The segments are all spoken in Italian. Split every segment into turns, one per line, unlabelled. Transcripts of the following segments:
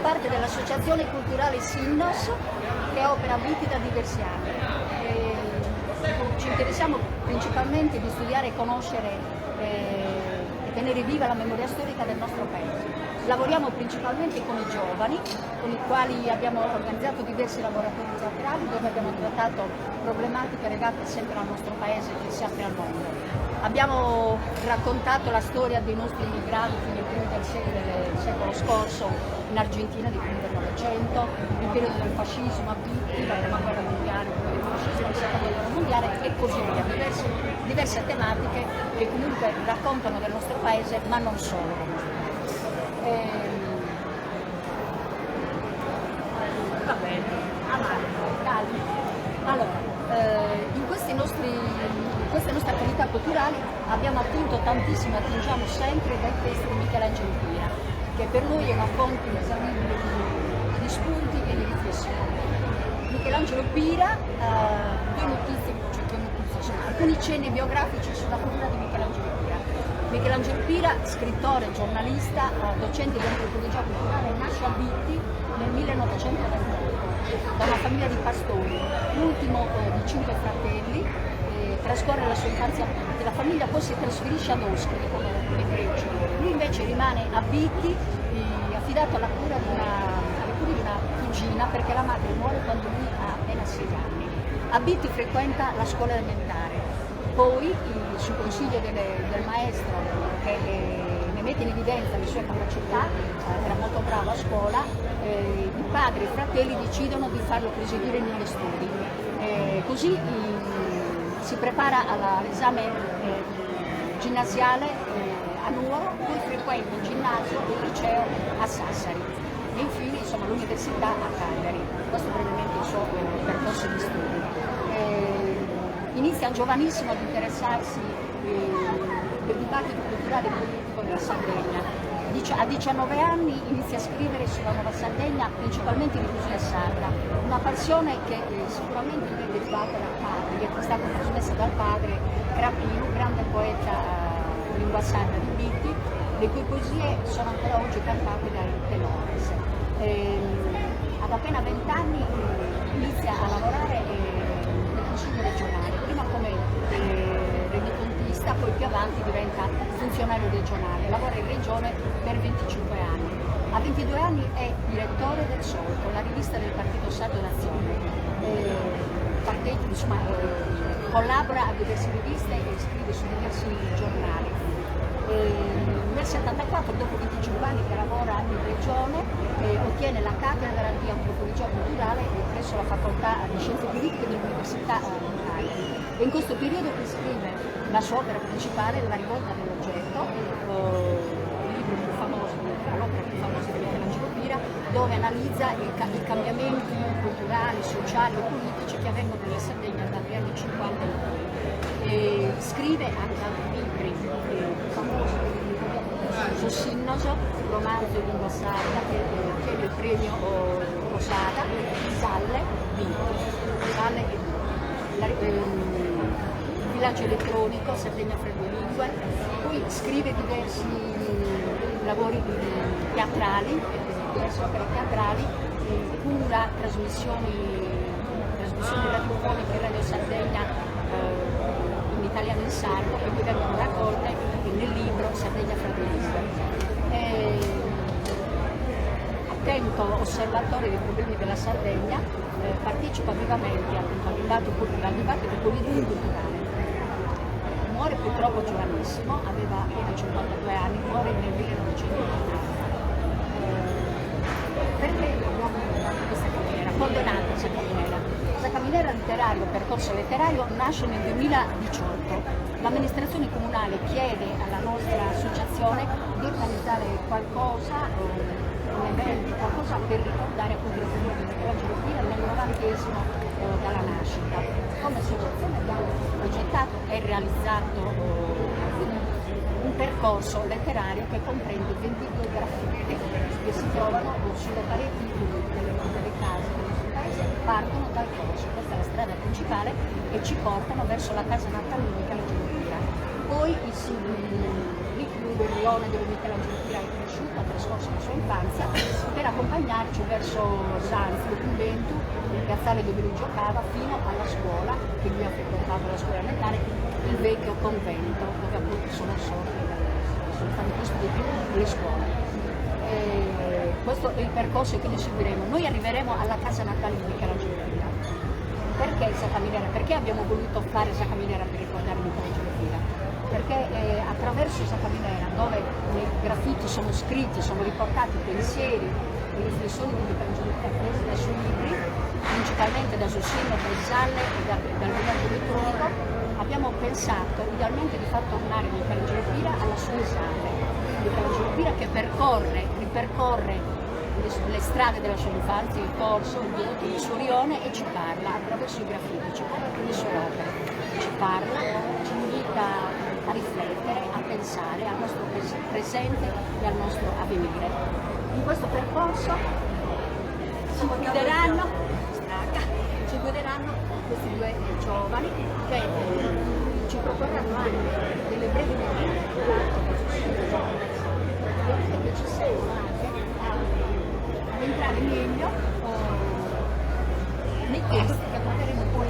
parte dell'Associazione Culturale Sinnos, che opera a Viti da diversi anni. Ci interessiamo principalmente di studiare e conoscere e tenere viva la memoria storica del nostro paese. Lavoriamo principalmente con i giovani, con i quali abbiamo organizzato diversi laboratori teatrali dove abbiamo trattato problematiche legate sempre al nostro paese che si apre al mondo. Abbiamo raccontato la storia dei nostri immigranti nei primi del secolo scorso in Argentina, nei primi del Novecento, il periodo del fascismo a Viti, la prima guerra mondiale, poi il fascismo, la seconda guerra mondiale e così via. Diverse tematiche che comunque raccontano del nostro paese, ma non solo. Va bene, avanti. Allora, in queste nostre attività culturali abbiamo attingiamo sempre dai testi di Michelangelo Pira, che per noi è una fonte inesauribile di spunti e di riflessioni. Michelangelo Pira, due notizie, alcuni cenni biografici sulla figura di Michelangelo Pira. Michelangelo Pira, scrittore, giornalista, docente di antropologia culturale, nasce a Viti nel 1928 da una famiglia di pastori, l'ultimo di 5 fratelli, trascorre la sua infanzia a Viti. La famiglia poi si trasferisce ad Oschi, come greci. Lui invece rimane a Viti, affidato alle cure di una cugina, perché la madre muore quando lui ha appena 6 anni. A Viti frequenta la scuola elementare. Poi, sul consiglio del maestro che ne mette in evidenza le sue capacità, era molto bravo a scuola, i padri e i fratelli decidono di farlo proseguire negli studi. Così si prepara all'esame ginnasiale a Nuoro, poi frequenta il ginnasio e il liceo a Sassari e infine l'università a Cagliari. Questo è brevemente il suo percorso di studi. Inizia giovanissimo ad interessarsi del dibattito culturale e politico della Sardegna. A 19 anni inizia a scrivere sulla Nuova Sardegna, principalmente di poesia sarda, una passione che sicuramente è derivata dal padre, che è stata trasmessa dal padre Crapino, grande poeta in lingua sarda di Viti, le cui poesie sono ancora oggi cantate dai tenores. Ad appena 20 anni inizia a lavorare nel Consiglio regionale, prima come rendicontista, poi più avanti diventa funzionario regionale, lavora in regione per 25 anni. A 22 anni è direttore del Solco, la rivista del Partito Sardo d'Azione. Collabora a diverse riviste e scrive su diversi giornali. Nel 74, dopo 25 anni che lavora in regione, ottiene la cattedra di antropologia culturale presso la facoltà di scienze politiche dell'Università di Cagliari. E in questo periodo che scrive la sua opera principale, La rivolta dell'oggetto, il libro più famoso, l'opera più famosa di Michelangelo Pira, dove analizza i cambiamenti culturali, sociali e politici che avvengono nella Sardegna dagli anni 50 in poi. Scrive anche altri libri famosi su Sinnoso, romanzo di lingua sarda che ottiene il premio Rosada, Salle, Viti, Salle e il villaggio elettronico, Sardegna fra due lingue. Poi scrive diversi lavori teatrali, diverse opere teatrali, cura trasmissioni radiofoniche in Radio Sardegna in italiano e in sardo, e poi vengono raccolte nel libro Sardegna fra due lingue. Attento osservatore dei problemi della Sardegna, partecipa vivamente al dibattito politico e culturale. Muore purtroppo giovanissimo, aveva appena 52 anni, muore nel 1980. Perché abbiamo fatto questa carriera? Condonata questa carriera. Questa carriera letterario, percorso letterario, nasce nel 2018. L'amministrazione comunale chiede alla nostra associazione di organizzare qualcosa, un evento, qualcosa per ricordare appunto la figura di Michelangelo Pira nel 90esimo dalla nascita. Come associazione abbiamo progettato e realizzato un percorso letterario che comprende 22 graffiti che si trovano sulle pareti delle case del nostro paese, partono dal corso, questa è la strada principale, e ci portano verso la casa natale di Michelangelo Pira. Poi lungo il rione dove Michelangelo Pira è cresciuto, ha trascorso la sua infanzia, per accompagnarci verso Zanzio, Convento, il piazzale dove lui giocava, fino alla scuola, che lui ha frequentato la scuola elementare, il vecchio convento, dove appunto sono stati costruiti le scuole. Questo è il percorso che noi seguiremo. Noi arriveremo alla casa natale di Michelangelo Pira. Perché Sacca Minera? Perché abbiamo voluto fare Sacca Minera per ricordare Michelangelo Pira? Perché attraverso Sacca Minera, dove nei graffiti sono scritti, sono riportati pensieri e riflessioni di Michelangelo Pira presi dai suoi libri, principalmente da Sossino, da Zalle e dal Roberto Elettronico, abbiamo pensato idealmente di far tornare Michelangelo Pira alla sua esame. Michelangelo Pira che ripercorre le strade della sua infanzia, il corso, il viaggio di suo rione, e ci parla attraverso i graffiti, ci parla delle sue opere, ci parla, ci invita a riflettere, a pensare al nostro presente e al nostro avvenire. In questo percorso ci guideranno questi due giovani che ci proporranno anche delle brevi notizie che ci servono anche ad entrare meglio nei testi che porteremo poi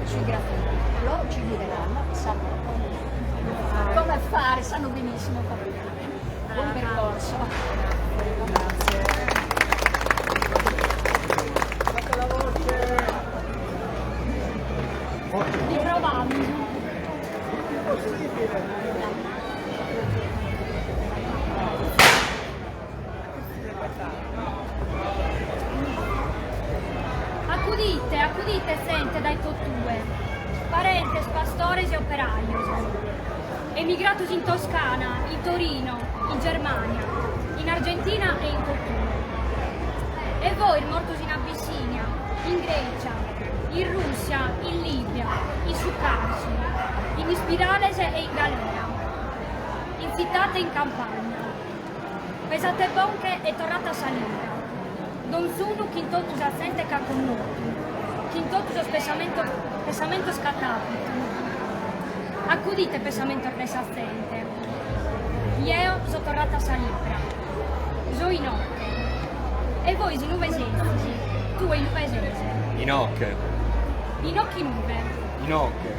sui graffiti. Loro ci guideranno, sanno come fare, sanno benissimo come fare. Buon percorso. Grazie. Ritrovammo.
Accudite, sente dai tottue, parentes, pastores e operaios, emigratus in Toscana, in Torino, in Germania, in Argentina e in Totture. E voi, mortus in Abissinia, in Grecia, in Russia, in Libia, in Succarci, in Spirales e in Galea, in Fittate e in Campagna, pesate bonche e torrata a salire. Non sono quintotus assente caconnuti, quintotus pesamento scatapito. Accudite pesamento res assente. Io so torrata a salire. So in ocche. E voi si nuove sentisi, tu in paesese.
In ocche.
In occhi nuove.
In ocche.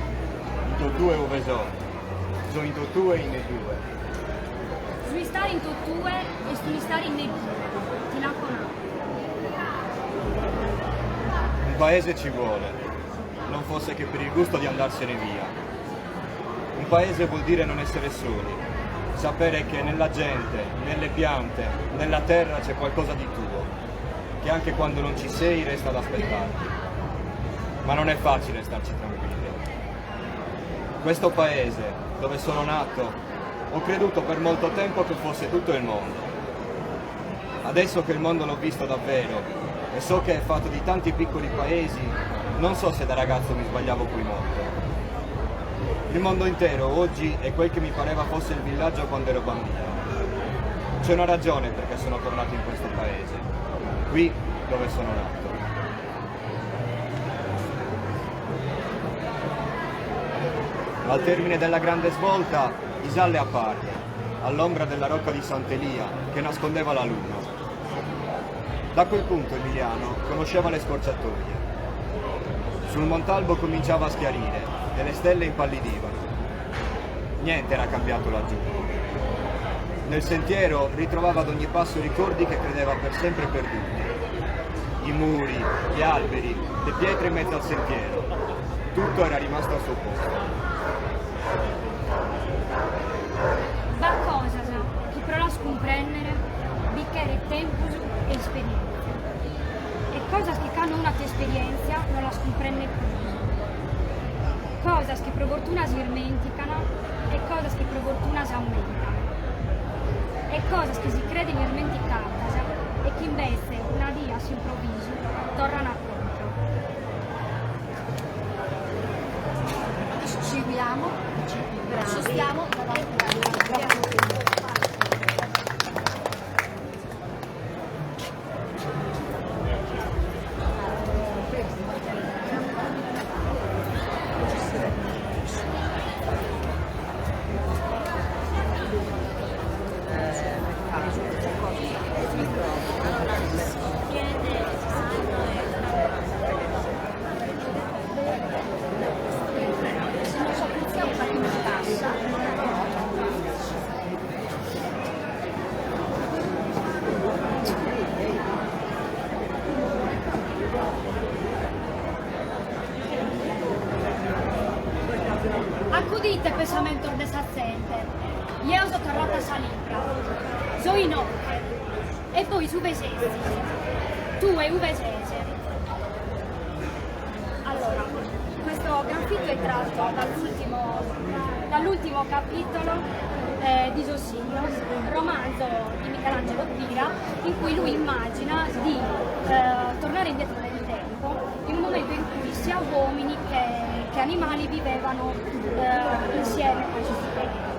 In tottue ove so in tottue e in ne due.
Sui stare in tottue e sui stare in ne due. Ti la conosco.
Un paese ci vuole, non fosse che per il gusto di andarsene via. Un paese vuol dire non essere soli, sapere che nella gente, nelle piante, nella terra c'è qualcosa di tuo, che anche quando non ci sei resta ad aspettarti. Ma non è facile starci tranquilli. Questo paese, dove sono nato, ho creduto per molto tempo che fosse tutto il mondo. Adesso che il mondo l'ho visto davvero e so che è fatto di tanti piccoli paesi, non so se da ragazzo mi sbagliavo qui molto. Il mondo intero oggi è quel che mi pareva fosse il villaggio quando ero bambino. C'è una ragione perché sono tornato in questo paese, qui dove sono nato. Al termine della grande svolta, Isalle apparve, all'ombra della rocca di Sant'Elia che nascondeva la luna. Da quel punto Emiliano conosceva le scorciatoie. Sul Montalbo cominciava a schiarire e le stelle impallidivano. Niente era cambiato laggiù. Nel sentiero ritrovava ad ogni passo ricordi che credeva per sempre perduti. I muri, gli alberi, le pietre in mezzo al sentiero. Tutto era rimasto al suo posto.
Ma cosa chi prova a scomprendere bicchiere tempus e esperienza. E cosa che hanno una esperienza non la scomprende più. Cosas che pro fortuna si dimenticano e cosas che pro fortuna si aumentano. E cosas che si credono dimenticatas e che invece una dia all'improvviso tornano a contro.
Ci seguiamo, ci stiamo davanti alla
Accudite pesamento desassente, io sono tornata a Salibra, sono in Ocche, e voi su Vesesi, tu e Uvesese. Allora, questo graffito è tratto dall'ultimo capitolo di Sosinno, romanzo di Michelangelo Pira, in cui lui immagina di tornare indietro nel tempo, in un momento in cui sia uomini che animali vivevano insieme pacificamente.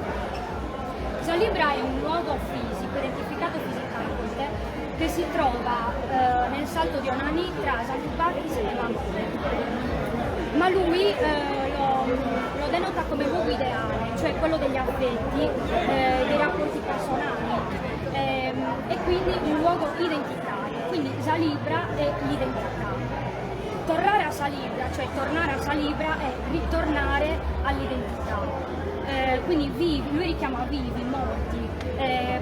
Salibra è un luogo fisico, identificato fisicamente, che si trova nel salto di Onani tra San Tubakis e Mamone. Ma lui lo denota come luogo ideale, cioè quello degli affetti, dei rapporti personali, e quindi un luogo identitario, quindi Salibra è l'identità. Tornare a Salibra, cioè tornare a Salibra è ritornare all'identità. Quindi lui richiama vivi, morti,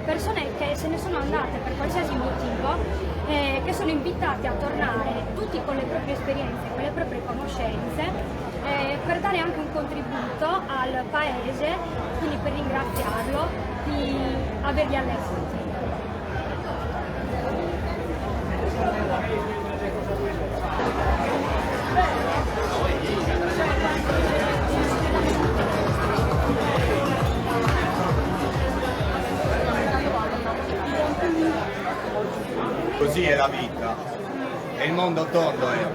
persone che se ne sono andate per qualsiasi motivo, che sono invitate a tornare tutti con le proprie esperienze, con le proprie conoscenze, per dare anche un contributo al paese, quindi per ringraziarlo di averli allestiti.
Così è la vita, e il mondo tondo è.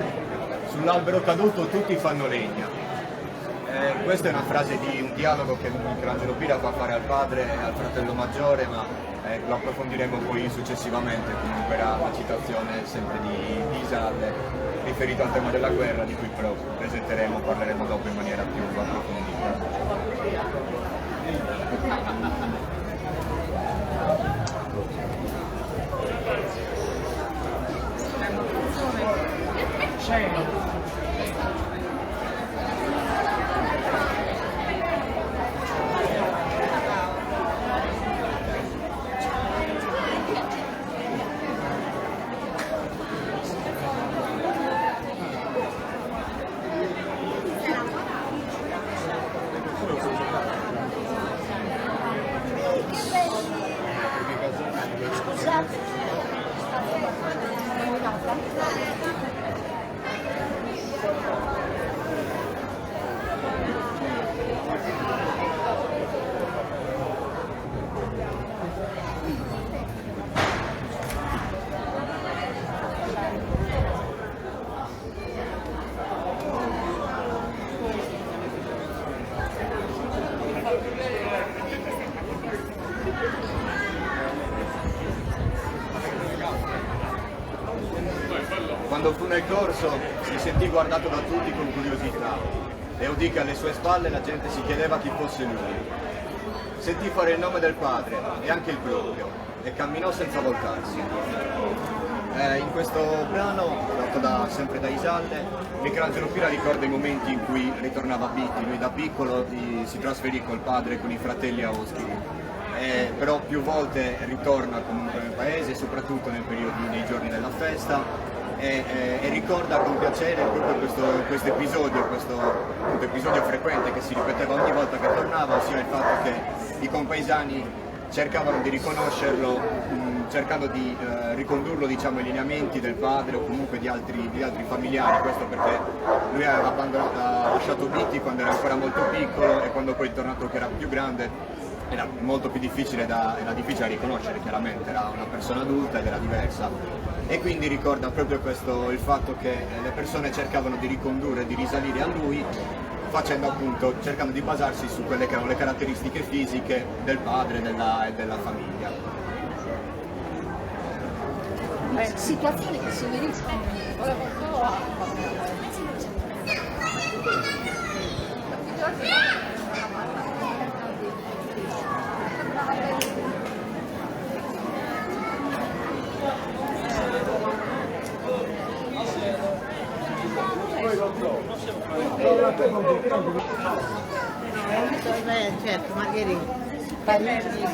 Sull'albero caduto tutti fanno legna. Questa è una frase di un dialogo che Michelangelo Pira fa fare al padre e al fratello maggiore, ma lo approfondiremo poi successivamente. Comunque era la citazione sempre di Isalde, riferita al tema della guerra, di cui però parleremo dopo in maniera più approfondita. Quando fu nel corso si sentì guardato da tutti con curiosità e udì che alle sue spalle la gente si chiedeva chi fosse lui. Sentì fare il nome del padre e anche il proprio e camminò senza voltarsi. In questo brano, tratto sempre da Isalde, Michelangelo Pira ricorda i momenti in cui ritornava a Bitti. Lui da piccolo si trasferì col padre e con i fratelli a Oschili. Però più volte ritorna comunque nel paese, soprattutto nei giorni della festa, e ricorda con piacere proprio questo episodio frequente che si ripeteva ogni volta che tornava, ossia il fatto che i compaesani cercavano di riconoscerlo, cercando di ricondurlo, diciamo, ai lineamenti del padre o comunque di altri familiari. Questo perché lui aveva lasciato Bitti quando era ancora molto piccolo, e quando poi è tornato che era più grande era molto più difficile da riconoscere. Chiaramente era una persona adulta ed era diversa, e quindi ricorda proprio il fatto che le persone cercavano di ricondurre, di risalire a lui, cercando di basarsi su quelle che erano le caratteristiche fisiche del padre e della famiglia.
Situazioni che si verificano.
Certo, magari Parigi.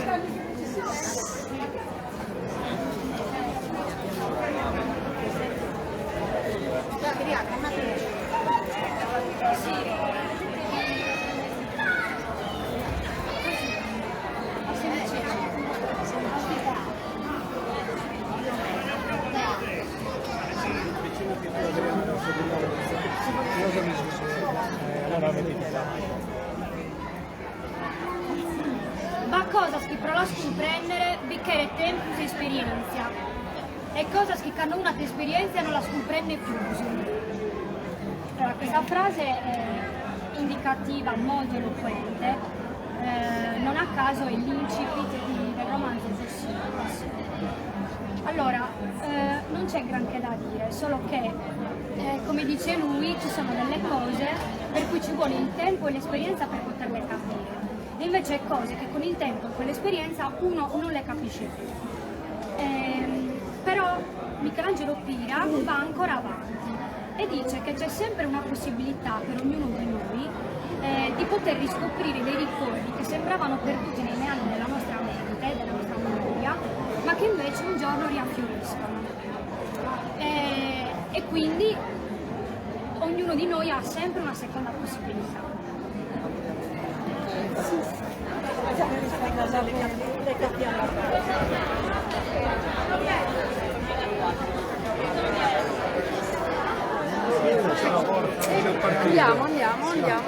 cosas que pro las comprendere bicchiere tempus experiencia e cosas che hanno una esperienza non las comprende più. Allora, questa frase è indicativa, molto eloquente, non a caso è l'incipit del romanzo Possillus. Allora, non c'è granché da dire, solo che, come dice lui, ci sono delle cose per cui ci vuole il tempo e l'esperienza per poterle capire. E invece cose che con il tempo e con l'esperienza uno non le capisce più. Però Michelangelo Pira va ancora avanti e dice che c'è sempre una possibilità per ognuno di noi di poter riscoprire dei ricordi che sembravano perduti nei anni della nostra mente, della nostra memoria, ma che invece un giorno riaffioriscono. E quindi ognuno di noi ha sempre una seconda possibilità.
Andiamo.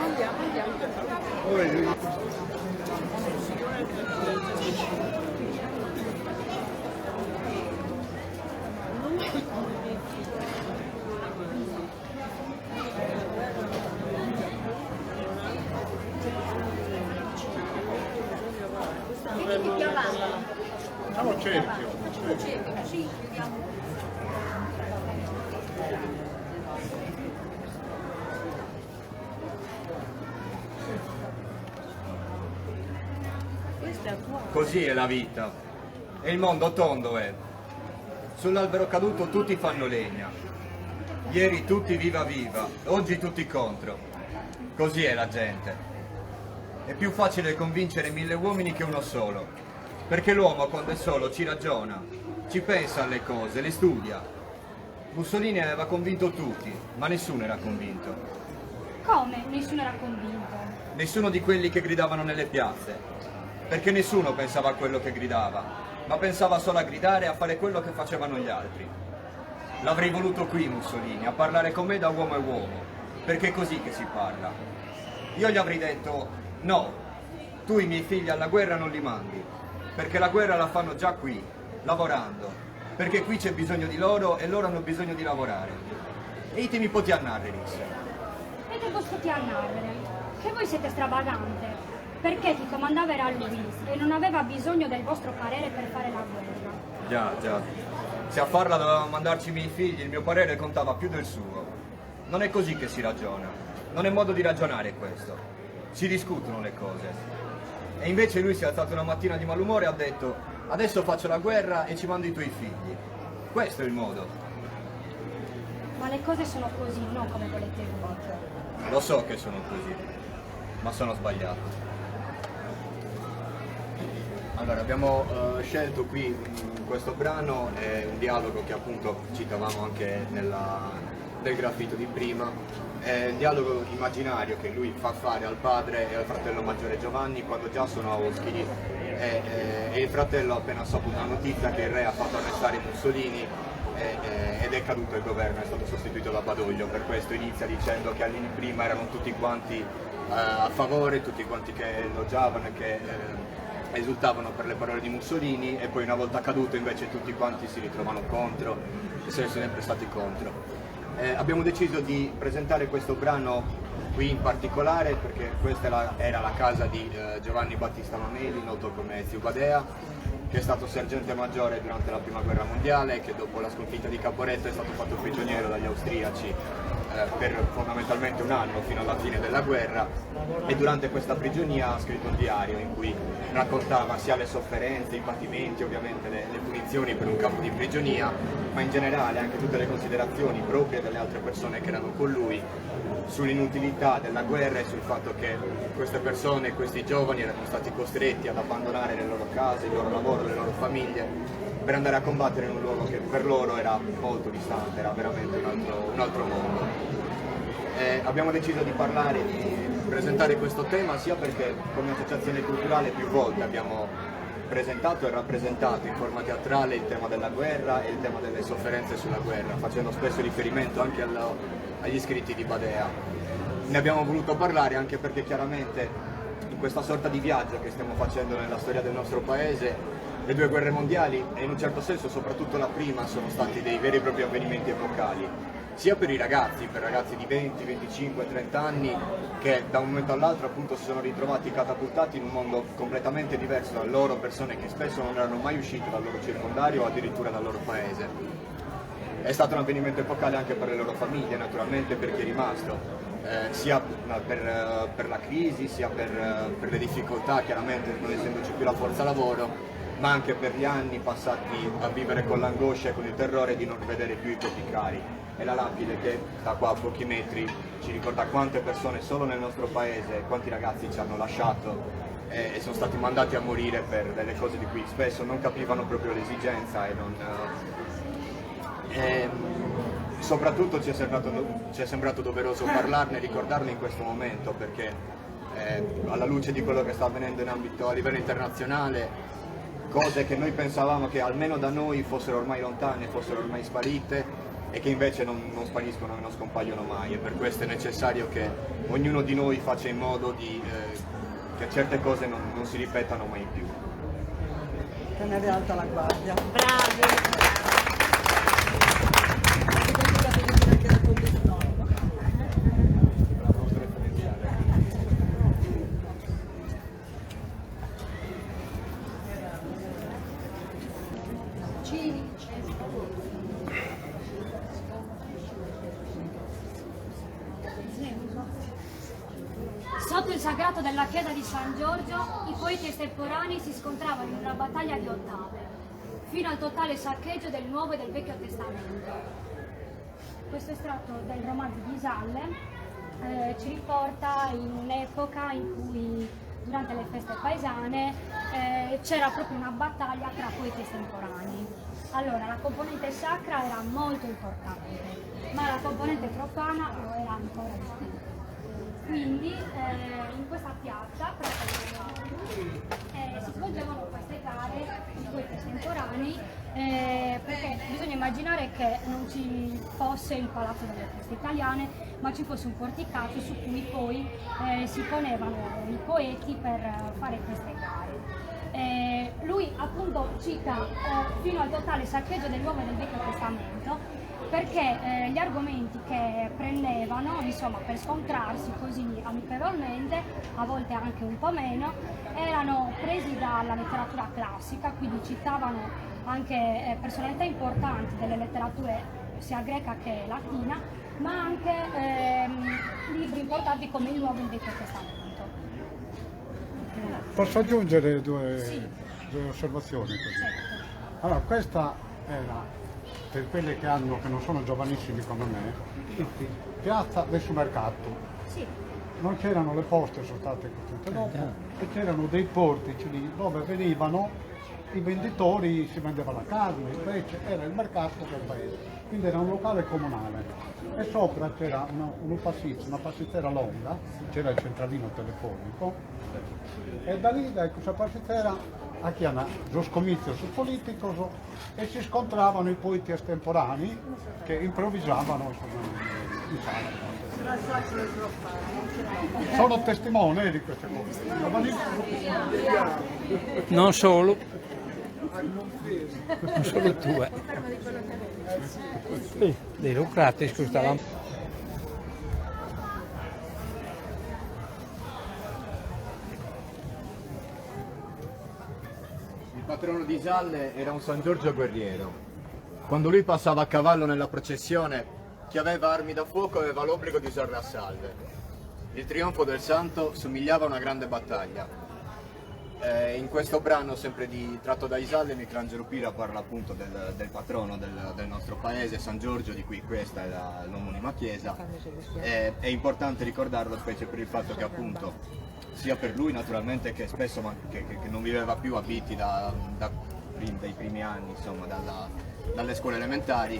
Facciamo cerchio.
Sì, chiudiamo.
Così è la vita. E il mondo tondo è. Sull'albero caduto tutti fanno legna. Ieri tutti viva viva, oggi tutti contro. Così è la gente. È più facile convincere 1000 uomini che uno solo. Perché l'uomo quando è solo ci ragiona, ci pensa alle cose, le studia. Mussolini aveva convinto tutti, ma nessuno era convinto.
Come? Nessuno era convinto.
Nessuno di quelli che gridavano nelle piazze. Perché nessuno pensava a quello che gridava, ma pensava solo a gridare e a fare quello che facevano gli altri. L'avrei voluto qui Mussolini, a parlare con me da uomo a uomo, perché è così che si parla. Io gli avrei detto, no, tu i miei figli alla guerra non li mandi, perché la guerra la fanno già qui, lavorando, perché qui c'è bisogno di loro e loro hanno bisogno di lavorare. E iti mi poti annare, disse.
E che posso ti annarvere? Che voi siete stravagante, perché chi comandava era lui e non aveva bisogno del vostro parere per fare la guerra.
Già. Se a farla dovevano mandarci i miei figli, il mio parere contava più del suo. Non è così che si ragiona. Non è modo di ragionare questo. Si discutono le cose. E invece lui si è alzato una mattina di malumore e ha detto adesso faccio la guerra e ci mando i tuoi figli. Questo è il modo.
Ma le cose sono così, non come volete voi.
Lo so che sono così, ma sono sbagliato. Allora, abbiamo scelto qui in questo brano un dialogo che appunto citavamo anche nel graffito di prima, è un dialogo immaginario che lui fa fare al padre e al fratello maggiore Giovanni quando già sono a Oschidi e il fratello ha appena saputo la notizia che il re ha fatto arrestare Mussolini ed è caduto il governo, è stato sostituito da Badoglio. Per questo inizia dicendo che all'inizio prima erano tutti quanti a favore, tutti quanti che elogiavano e che esultavano per le parole di Mussolini, e poi una volta caduto invece tutti quanti si ritrovano contro e sono sempre stati contro. Abbiamo deciso di presentare questo brano qui in particolare perché questa era la casa di Giovanni Battista Mameli, noto come Zio Badea, che è stato sergente maggiore durante la prima guerra mondiale, che dopo la sconfitta di Caporetto è stato fatto prigioniero dagli austriaci per fondamentalmente un anno fino alla fine della guerra, e durante questa prigionia ha scritto un diario in cui raccontava sia le sofferenze, i patimenti, ovviamente le punizioni per un campo di prigionia, ma in generale anche tutte le considerazioni proprie delle altre persone che erano con lui sull'inutilità della guerra e sul fatto che queste persone, questi giovani erano stati costretti ad abbandonare le loro case, il loro lavoro, le loro famiglie per andare a combattere in un luogo che per loro era molto distante, era veramente un altro mondo. Abbiamo deciso di parlare, di presentare questo tema sia perché come associazione culturale più volte abbiamo presentato e rappresentato in forma teatrale il tema della guerra e il tema delle sofferenze sulla guerra, facendo spesso riferimento anche agli scritti di Badea. Ne abbiamo voluto parlare anche perché chiaramente in questa sorta di viaggio che stiamo facendo nella storia del nostro paese. Le due guerre mondiali, e in un certo senso soprattutto la prima, sono stati dei veri e propri avvenimenti epocali, sia per i ragazzi, per ragazzi di 20, 25, 30 anni, che da un momento all'altro appunto si sono ritrovati catapultati in un mondo completamente diverso da loro, persone che spesso non erano mai uscite dal loro circondario o addirittura dal loro paese. È stato un avvenimento epocale anche per le loro famiglie, naturalmente, per chi è rimasto, sia per la crisi, sia per le difficoltà, chiaramente non essendoci più la forza lavoro, ma anche per gli anni passati a vivere con l'angoscia e con il terrore di non vedere più i propri cari. E la lapide che da qua a pochi metri ci ricorda quante persone solo nel nostro paese, quanti ragazzi ci hanno lasciato e sono stati mandati a morire per delle cose di cui spesso non capivano proprio l'esigenza e soprattutto ci è sembrato doveroso parlarne e ricordarne in questo momento, perché alla luce di quello che sta avvenendo a livello internazionale, cose che noi pensavamo che almeno da noi fossero ormai lontane, fossero ormai sparite, e che invece non spariscono e non scompaiono mai, e per questo è necessario che ognuno di noi faccia in modo che certe cose non si ripetano mai più.
Tenere alta la guardia.
Bravi!
Sotto il sagrato della chiesa di San Giorgio, i poeti estemporanei si scontravano in una battaglia di ottave, fino al totale saccheggio del Nuovo e del Vecchio Testamento. Questo estratto del romanzo di Isalle ci riporta in un'epoca in cui, durante le feste paesane, c'era proprio una battaglia tra poeti estemporanei. Allora, la componente sacra era molto importante, ma la componente profana lo era ancora di più. Quindi in questa piazza si svolgevano queste gare di poeti estemporanei, perché bisogna immaginare che non ci fosse il Palazzo delle Feste Italiane, ma ci fosse un porticato su cui poi si ponevano i poeti per fare queste gare. Lui appunto cita fino al totale saccheggio del Nuovo e del Vecchio Testamento, perché gli argomenti che prendevano, insomma, per scontrarsi così amichevolmente, a volte anche un po' meno, erano presi dalla letteratura classica, quindi citavano anche personalità importanti delle letterature sia greca che latina, ma anche libri importanti come il Nuovo e il Vecchio Testamento.
Posso aggiungere due osservazioni così?
Certo.
Allora, questa era, per quelli che non sono giovanissimi come me, piazza del supermercato.
Sì.
Non c'erano le poste, sono state costruite dopo, e c'erano dei portici lì dove venivano i venditori, si vendeva la carne, invece era il mercato del paese, quindi era un locale comunale. E sopra c'era una passeggera lunga, c'era il centralino telefonico, e da lì, da questa passeggera, a chi hanno lo scomizio sul politico e si scontravano i poeti estemporanei che improvvisavano in sala. Sono testimone di queste cose.
Non solo tu. Sì, dei Lucrati, scusa.
Il patrono di Isalle era un San Giorgio guerriero. Quando lui passava a cavallo nella processione, chi aveva armi da fuoco aveva l'obbligo di usarle a salve. Il trionfo del santo somigliava a una grande battaglia. In questo brano, sempre tratto da Isalle, Michelangelo Pira parla appunto del patrono del nostro paese, San Giorgio, di cui questa è l'omonima chiesa. È importante ricordarlo, specie per il fatto che appunto sia per lui naturalmente, che spesso che non viveva più a Viti dai primi anni, insomma, dalle scuole elementari,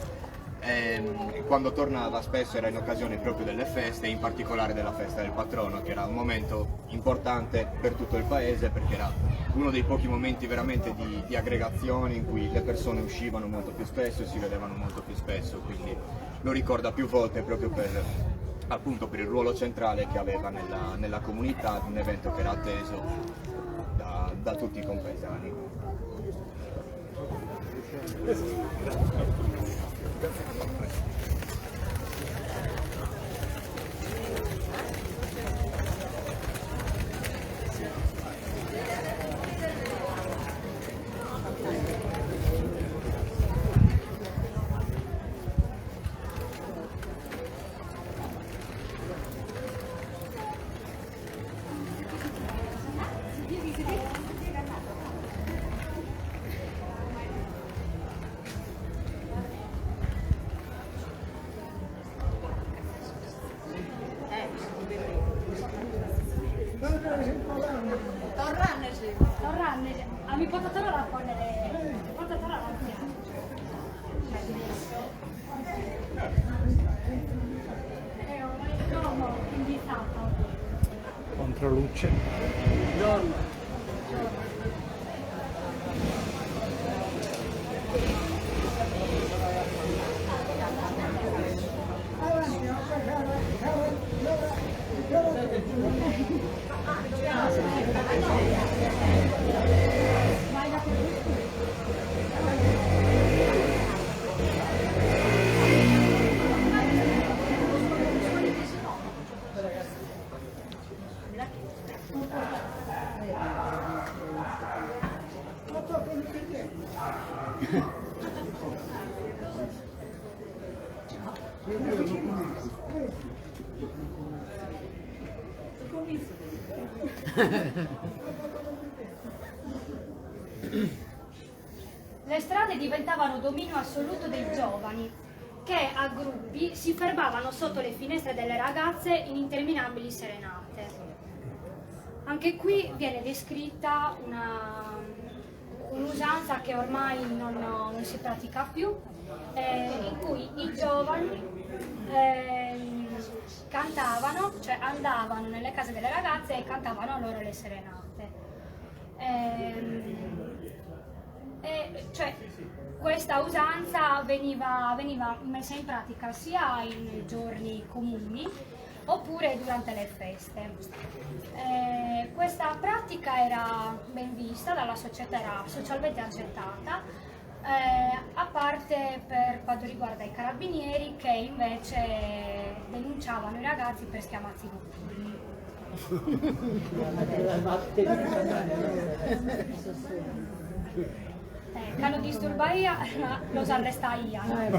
quando tornava spesso era in occasione proprio delle feste, in particolare della festa del patrono, che era un momento importante per tutto il paese, perché era uno dei pochi momenti veramente di aggregazione in cui le persone uscivano molto più spesso e si vedevano molto più spesso, quindi lo ricorda più volte proprio appunto per il ruolo centrale che aveva nella comunità, un evento che era atteso da tutti i compaesani.
Torrannese, mi portatelo la ponnere, portatelo la no, invitato.
Controluce.
Le strade diventavano dominio assoluto dei giovani, che a gruppi si fermavano sotto le finestre delle ragazze in interminabili serenate. Anche qui viene descritta un'usanza che ormai non si pratica più, in cui i giovani cantavano, cioè andavano nelle case delle ragazze e cantavano loro le serenate. Cioè, questa usanza veniva messa in pratica sia in giorni comuni oppure durante le feste. Questa pratica era ben vista dalla società, era socialmente accettata, a parte per quanto riguarda i carabinieri, che invece denunciavano i ragazzi per schiamazzi notturni. Che hanno disturbato los arrestaia.
Ai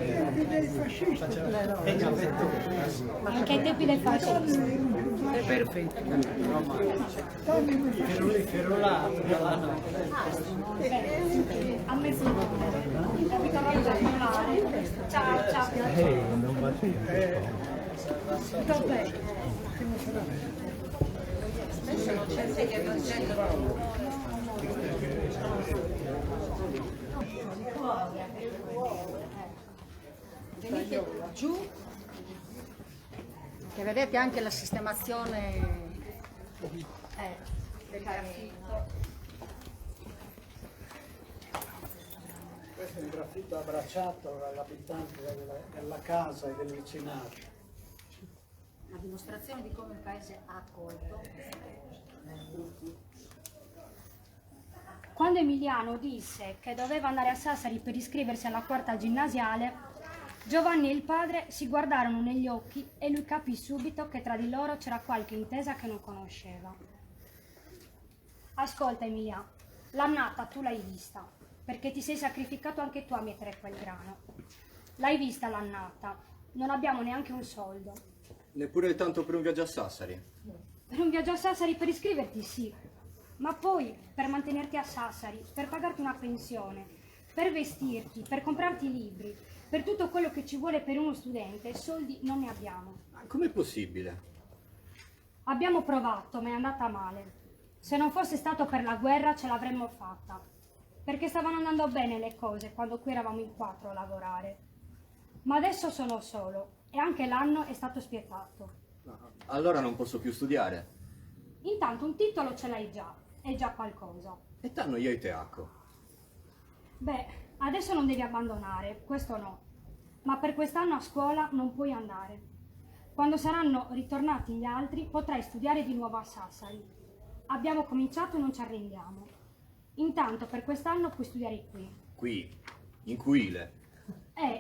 tempi dei fascisti.
Anche ai tempi dei fascisti.
È perfetto.
A mezzanotte. Capito? Ciao, ciao.
Non va
Dov'è?
Venite giù, che vedete anche la sistemazione del graffito.
Questo è un graffito abbracciato dall'abitante della casa e del vicinato.
La dimostrazione di come il paese ha accolto.
Quando Emiliano disse che doveva andare a Sassari per iscriversi alla quarta ginnasiale, Giovanni e il padre si guardarono negli occhi e lui capì subito che tra di loro c'era qualche intesa che non conosceva. Ascolta Emiliano, l'annata tu l'hai vista, perché ti sei sacrificato anche tu a mettere quel grano. L'hai vista l'annata, non abbiamo neanche un soldo.
Neppure tanto per un viaggio a Sassari.
Per un viaggio a Sassari per iscriverti sì, ma poi per mantenerti a Sassari, per pagarti una pensione, per vestirti, per comprarti libri, per tutto quello che ci vuole per uno studente, soldi non ne abbiamo.
Ma com'è possibile?
Abbiamo provato, ma è andata male. Se non fosse stato per la guerra ce l'avremmo fatta, perché stavano andando bene le cose quando qui eravamo in 4 a lavorare. Ma adesso sono solo e anche l'anno è stato spietato.
Allora non posso più studiare.
Intanto un titolo ce l'hai già, è già qualcosa.
E t'hanno io e teacco.
Beh, adesso non devi abbandonare, questo no. ma per quest'anno a scuola non puoi andare. Quando saranno ritornati gli altri potrai studiare di nuovo a Sassari. Abbiamo cominciato e non ci arrendiamo. Intanto per quest'anno puoi studiare qui.
Qui, in Cuile.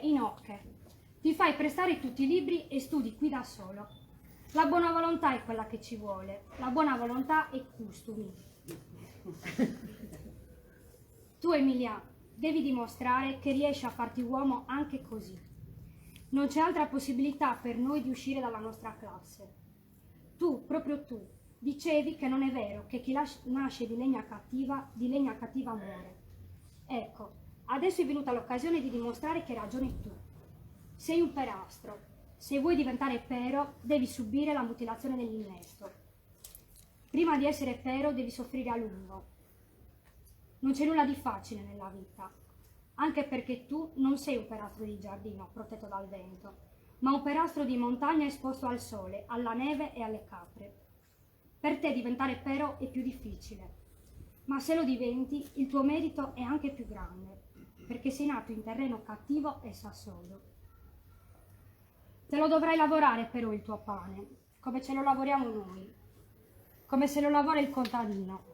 In Ocche. Ti fai prestare tutti i libri e studi qui da solo. La buona volontà è quella che ci vuole. La buona volontà è custumi. Tu, Emilia, devi dimostrare che riesci a farti uomo anche così. Non c'è altra possibilità per noi di uscire dalla nostra classe. Tu, proprio tu, dicevi che non è vero che chi nasce di legna cattiva muore. Ecco, adesso è venuta l'occasione di dimostrare che hai ragione tu. Sei un perastro. Se vuoi diventare pero, devi subire la mutilazione dell'innesto. Prima di essere pero, devi soffrire a lungo. Non c'è nulla di facile nella vita, anche perché tu non sei un perastro di giardino protetto dal vento, ma un perastro di montagna esposto al sole, alla neve e alle capre. Per te diventare pero è più difficile, ma se lo diventi, il tuo merito è anche più grande, perché sei nato in terreno cattivo e sassoso. Te lo dovrai lavorare però il tuo pane, come ce lo lavoriamo noi, come se lo lavora il contadino,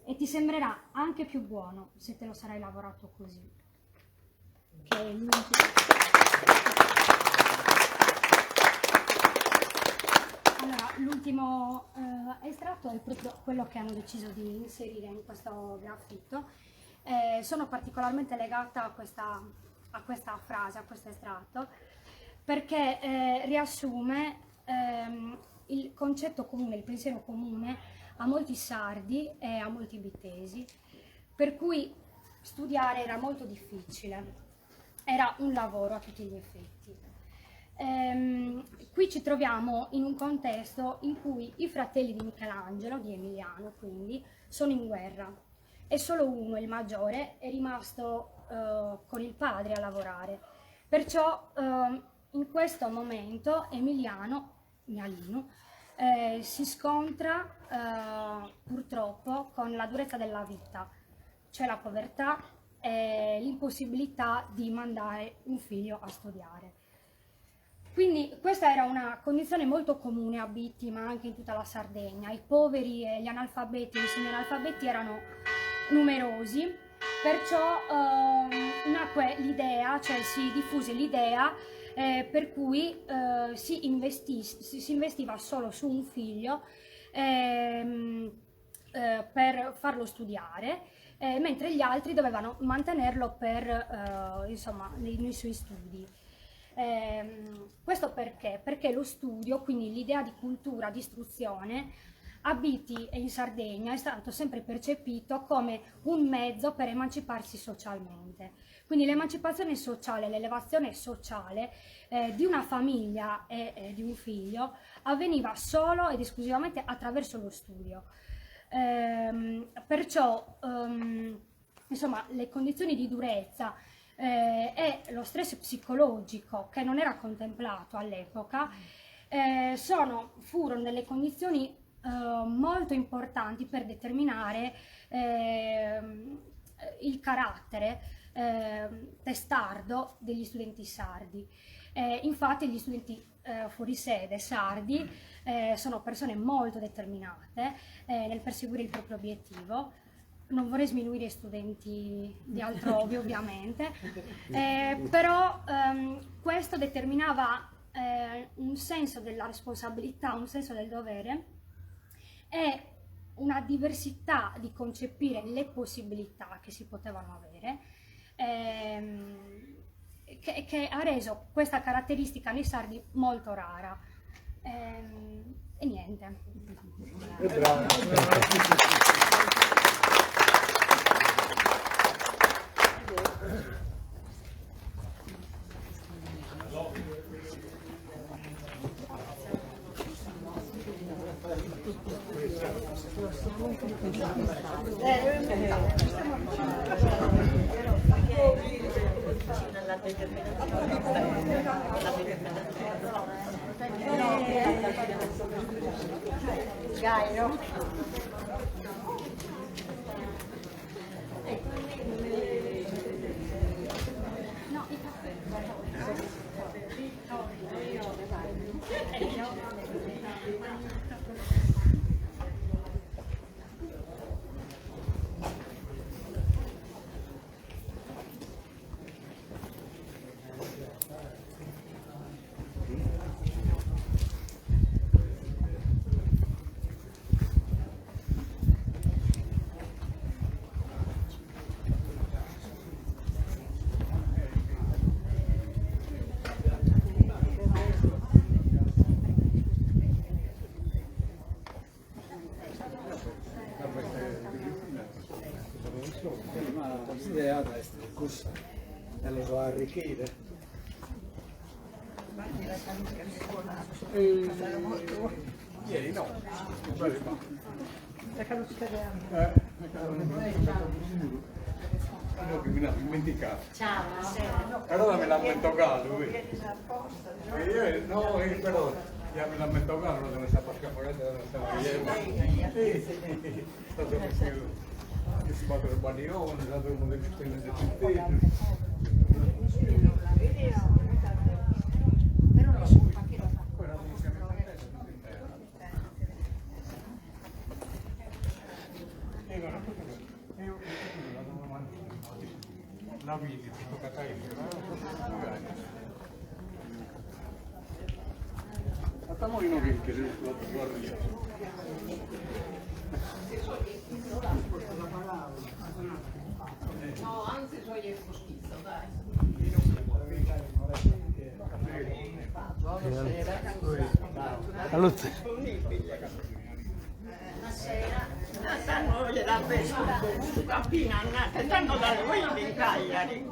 e ti sembrerà anche più buono se te lo sarai lavorato così. Allora, l'ultimo estratto è proprio quello che hanno deciso di inserire in questo graffito. Sono particolarmente legata a questa frase, a questo estratto, perché riassume il concetto comune, il pensiero comune a molti sardi e a molti bitesi, per cui studiare era molto difficile, era un lavoro a tutti gli effetti. Qui ci troviamo in un contesto in cui i fratelli di Michelangelo, di Emiliano quindi, sono in guerra e solo uno, il maggiore, è rimasto con il padre a lavorare. Perciò in questo momento Emiliano, Mialino, si scontra purtroppo con la durezza della vita, cioè la povertà e l'impossibilità di mandare un figlio a studiare. Quindi questa era una condizione molto comune a Bitti, ma anche in tutta la Sardegna. I poveri e gli analfabeti e i semianalfabeti erano numerosi, perciò nacque l'idea, cioè si diffuse l'idea per cui si investiva solo su un figlio per farlo studiare, mentre gli altri dovevano mantenerlo per, insomma, nei suoi studi. Questo perché? Perché lo studio, quindi l'idea di cultura, di istruzione, a Bitti e in Sardegna è stato sempre percepito come un mezzo per emanciparsi socialmente. Quindi l'emancipazione sociale, l'elevazione sociale di una famiglia e di un figlio avveniva solo ed esclusivamente attraverso lo studio. Perciò, insomma, le condizioni di durezza e lo stress psicologico, che non era contemplato all'epoca, furono delle condizioni molto importanti per determinare il carattere testardo degli studenti sardi. Infatti gli studenti fuori sede sardi sono persone molto determinate nel perseguire il proprio obiettivo. Non vorrei sminuire i studenti di altrove ovviamente, però questo determinava un senso della responsabilità, un senso del dovere e una diversità di concepire le possibilità che si potevano avere, che ha reso questa caratteristica nei sardi molto rara. E niente.
Gairo. No,
Ma l'idea è questa, e lo so arricchire. Ieri no, no, che mi l'ha dimenticato. Ciao, allora me l'ha mettoccato lui. No, però ya me l'ha mettoccato, non me sta passando, non stava ieri. Stato perché che si battono il baglione, è stato uno dei pistelli del cittadino.
Però non so anche lo fa.
La vidi, questo facciamo in un che
No, anzi soy el schizzo, dai.
Salute.
Stanno gliela preso su campina, stanno da lui in Cagliari.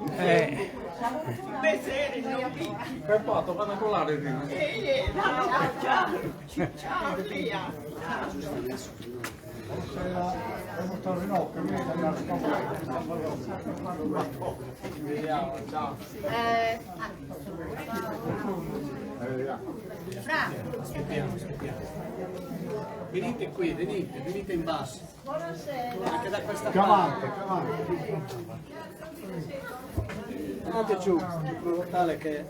Beseri, non picchi.
che hai fatto? Vanno a collare prima.
Ciao, via.
Devo stare in occhio, mi vediamo, ciao.
Venite qui, venite in basso. Anche da questa
Più
parte.
avanti.
Andate giù, in modo tale che...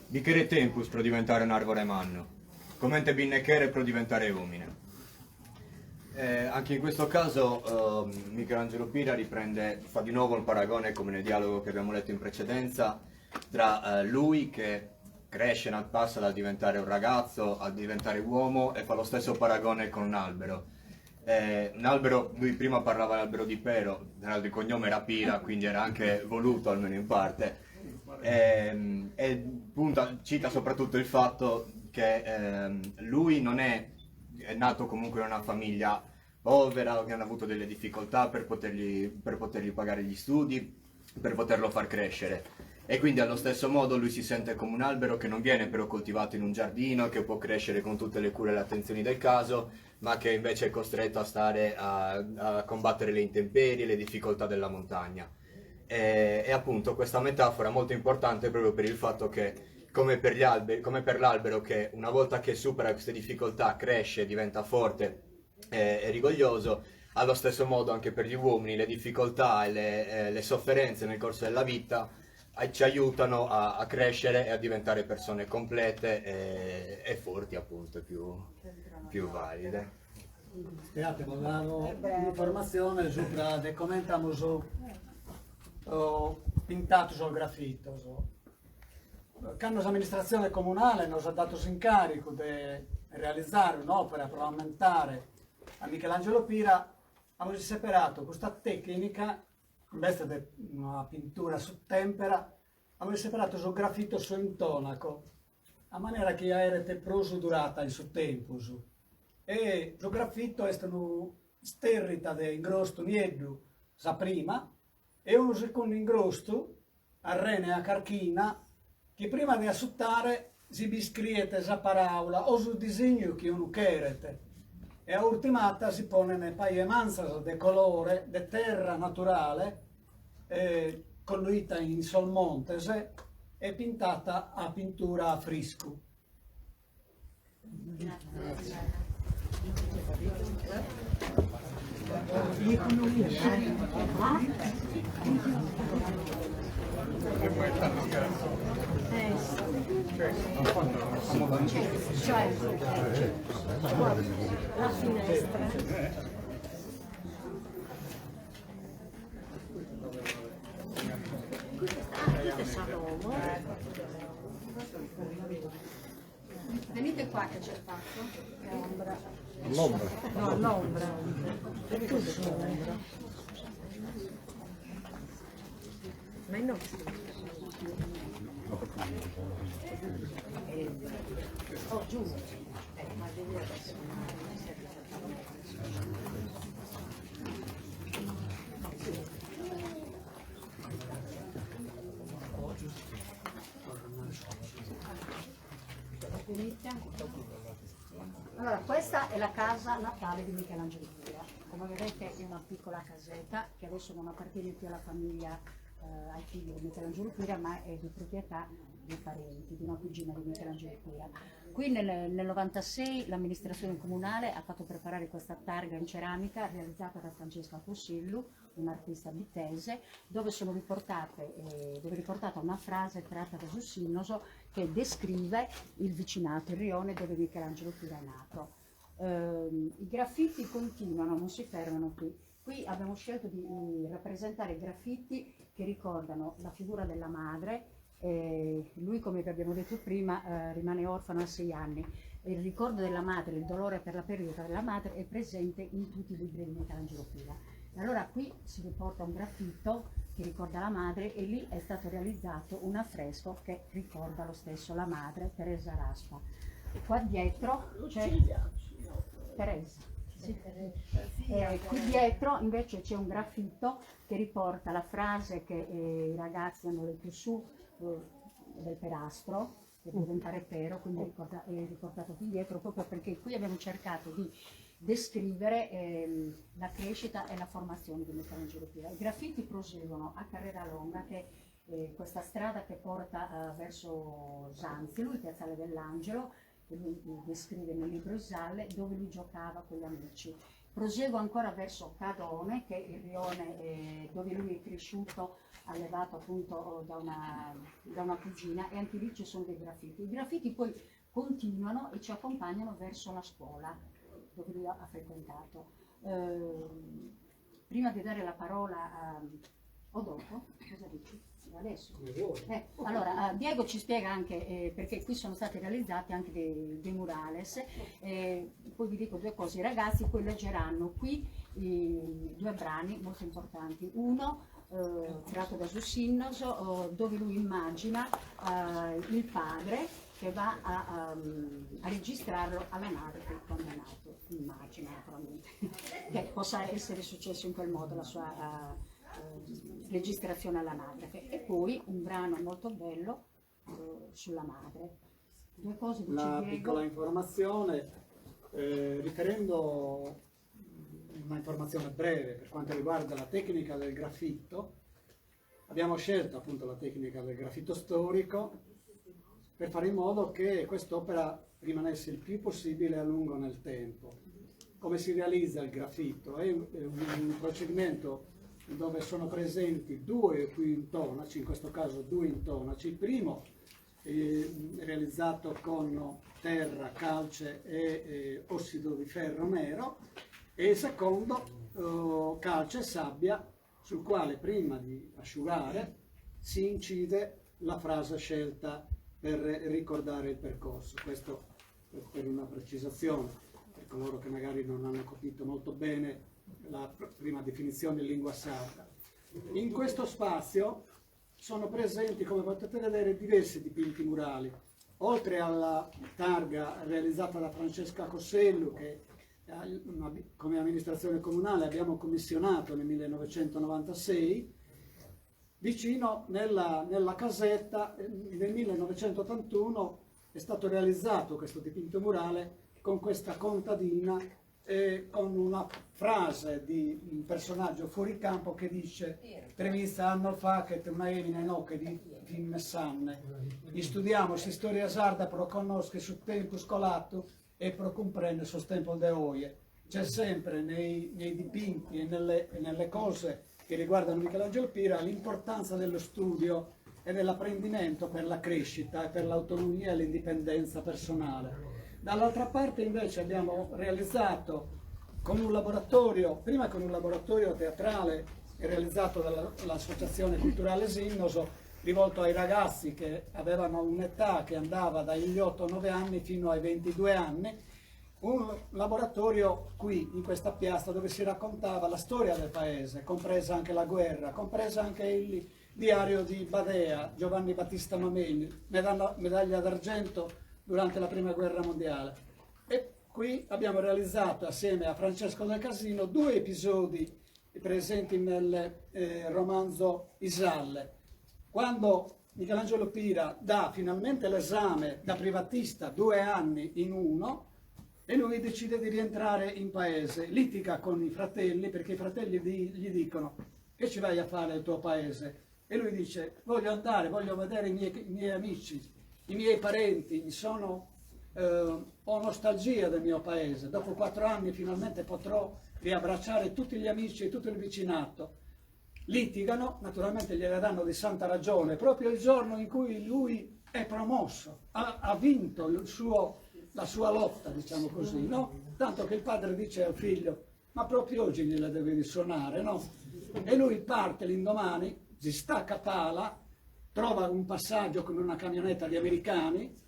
Bichere tempus pro diventare un arbore manno, commente binnechere pro diventare umine. Anche in questo caso Michelangelo Pira fa di nuovo il paragone, come nel dialogo che abbiamo letto in precedenza, tra lui che cresce, passa dal diventare un ragazzo a diventare uomo, e fa lo stesso paragone con un albero. Un albero, lui prima parlava dell'albero di Pero, il cognome era Pira, quindi era anche voluto almeno in parte, e cita soprattutto il fatto che lui non è nato comunque in una famiglia povera, che hanno avuto delle difficoltà per potergli pagare gli studi, per poterlo far crescere, e quindi allo stesso modo lui si sente come un albero che non viene però coltivato in un giardino, che può crescere con tutte le cure e le attenzioni del caso, ma che invece è costretto a stare a combattere le intemperie, le difficoltà della montagna. E appunto questa metafora è molto importante proprio per il fatto che, come per l'albero che una volta che supera queste difficoltà cresce, diventa forte e rigoglioso, allo stesso modo anche per gli uomini le difficoltà e le sofferenze nel corso della vita ci aiutano a crescere e a diventare persone complete e forti, appunto, più valide.
Abbiamo dato un'informazione su come commentamo su pintato sul graffito. Cannos amministrazione comunale nos ha dato incarico di realizzare un'opera per aumentare a Michelangelo Pira. Abbiamo separato questa tecnica, invece di una pittura su tempera, abbiamo separato sul graffito su intonaco, a maniera che aerete prosu durata in suo tempo. E il graffito è stato sterrita di ingrosto nieddu sa prima, e uno secondo ingrosto a rene a carchina, che prima di assuttare si biscriete sa paraula o su disegno che uno cherete, e a ultimata si pone ne paie manzas de colore, de terra naturale, costruita in Solmontese e pintata a pintura a frisco.
La finestra. Venite qua che c'è spazio.
L'ombra.
No, l'ombra. È tutto l'ombra. Ma no. Oh, giù. Ma devi adesso. Allora, questa è la casa natale di Michelangelo Pira. Come vedete è una piccola casetta che adesso non appartiene più alla famiglia, ai figli di Michelangelo Pira, ma è di proprietà dei parenti, di una cugina di Michelangelo Pira. Qui nel 96 l'amministrazione comunale ha fatto preparare questa targa in ceramica realizzata da Francesca Cossellu, un'artista vitese, dove è riportata una frase tratta da Sussinnoso che descrive il vicinato, il rione dove Michelangelo Pira è nato. I graffiti continuano, non si fermano qui. Qui abbiamo scelto di rappresentare graffiti che ricordano la figura della madre. Lui, come vi abbiamo detto prima, rimane orfano a 6 anni. Il ricordo della madre, il dolore per la perdita della madre è presente in tutti i libri di Michelangelo Pira. E allora qui si riporta un graffito che ricorda la madre e lì è stato realizzato un affresco che ricorda lo stesso la madre, Teresa Raspa. Qua dietro c'è Teresa. Sì. Qui dietro invece c'è un graffito che riporta la frase che i ragazzi hanno letto su del perastro per diventare pero, quindi è riportato qui dietro, proprio perché qui abbiamo cercato di descrivere la crescita e la formazione di Michelangelo Pira. I graffiti proseguono a Carrera Longa, che è questa strada che porta verso Zanzilo, il piazzale dell'Angelo, che lui descrive nel libro Zalle, dove lui giocava con gli amici. Proseguo ancora verso Cadone, che è il rione dove lui è cresciuto, allevato appunto da una cugina, e anche lì ci sono dei graffiti. I graffiti poi continuano e ci accompagnano verso la scuola dove lui ha frequentato. Prima di dare la parola o dopo, cosa dici? Adesso? Allora, Diego ci spiega anche, perché qui sono stati realizzati anche dei murales, poi vi dico due cose: i ragazzi poi leggeranno qui 2 brani molto importanti, uno tratto da Sussinnoso, dove lui immagina il padre che va a registrarlo alla nave quando è nato, immagina naturalmente che possa essere successo in quel modo la sua registrazione all'anagrafe, e poi un brano molto bello sulla madre. Due cose dice
Una
Diego.
piccola informazione, riferendo una informazione breve per quanto riguarda la tecnica del graffito. Abbiamo scelto appunto la tecnica del graffito storico per fare in modo che quest'opera rimanesse il più possibile a lungo nel tempo. Come si realizza il graffito? È un procedimento dove sono presenti 2 o più intonaci, in questo caso 2 intonaci. Il primo è realizzato con terra, calce e ossido di ferro nero, e il secondo calce e sabbia, sul quale prima di asciugare si incide la frase scelta per ricordare il percorso. Questo per una precisazione, per coloro che magari non hanno capito molto bene la prima definizione in lingua sarda. In questo spazio sono presenti, come potete vedere, diversi dipinti murali. Oltre alla targa realizzata da Francesca Cossellu, che come amministrazione comunale abbiamo commissionato nel 1996, vicino nella casetta nel 1981 è stato realizzato questo dipinto murale con questa contadina con una frase di un personaggio fuori campo che dice: 3000 anni fa che una emine no che di sanne studiamo si storia sarda pro conoscere sul tempo scolato e pro comprendere sul tempo de oie. C'è sempre nei dipinti e nelle cose che riguardano Michelangelo Pira l'importanza dello studio e dell'apprendimento per la crescita e per l'autonomia e l'indipendenza personale. Dall'altra parte invece abbiamo realizzato con un laboratorio, prima con un laboratorio teatrale realizzato dall'Associazione Culturale Sinnoso, rivolto ai ragazzi che avevano un'età che andava dagli 8-9 anni fino ai 22 anni, un laboratorio qui in questa piazza dove si raccontava la storia del paese, compresa anche la guerra, compresa anche il diario di Badea, Giovanni Battista Mameli, medaglia d'argento durante la prima guerra mondiale. E qui abbiamo realizzato assieme a Francesco Del Casino 2 episodi presenti nel romanzo Isalle. Quando Michelangelo Pira dà finalmente l'esame da privatista 2 anni in uno e lui decide di rientrare in paese, litiga con i fratelli perché i fratelli gli dicono: che ci vai a fare al tuo paese? E lui dice: voglio andare, voglio vedere i miei amici, i miei parenti, ho nostalgia del mio paese, dopo 4 anni finalmente potrò riabbracciare tutti gli amici e tutto il vicinato. Litigano, naturalmente gliela danno di santa ragione, proprio il giorno in cui lui è promosso, ha vinto la sua lotta, diciamo così, no? Tanto che il padre dice al figlio: ma proprio oggi gliela devi suonare, no? E lui parte l'indomani, si stacca pala, trova un passaggio come una camionetta di americani,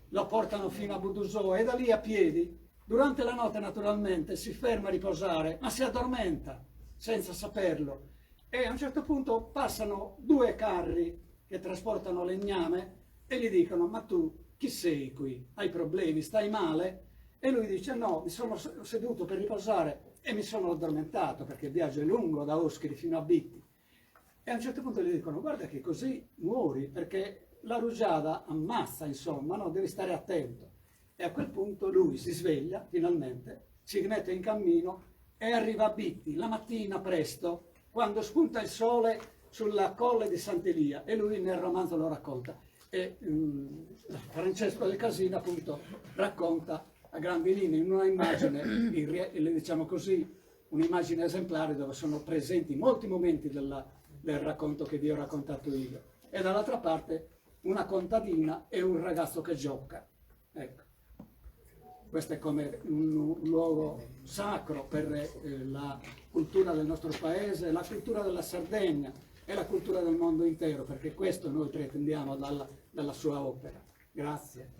lo portano fino a Budusò e da lì a piedi, durante la notte naturalmente, si ferma a riposare, ma si addormenta senza saperlo. E a un certo punto passano 2 carri che trasportano legname e gli dicono: ma tu chi sei qui? Hai problemi? Stai male? E lui dice: no, mi sono seduto per riposare e mi sono addormentato perché il viaggio è lungo da Oschiri fino a Bitti. E a un certo punto gli dicono: guarda che così muori perché la rugiada ammazza, insomma, no? Devi stare attento. E a quel punto lui si sveglia finalmente, si rimette in cammino e arriva a Bitti la mattina presto, quando spunta il sole sulla colle di Sant'Elia, e lui nel romanzo lo racconta. E Francesco Del Casino appunto racconta a grandi linee in una immagine, diciamo così, un'immagine esemplare dove sono presenti molti momenti del racconto che vi ho raccontato io. E dall'altra parte una contadina e un ragazzo che gioca. Ecco. Questo è come un luogo sacro per la cultura del nostro paese, la cultura della Sardegna e la cultura del mondo intero, perché questo noi pretendiamo dalla sua opera. Grazie.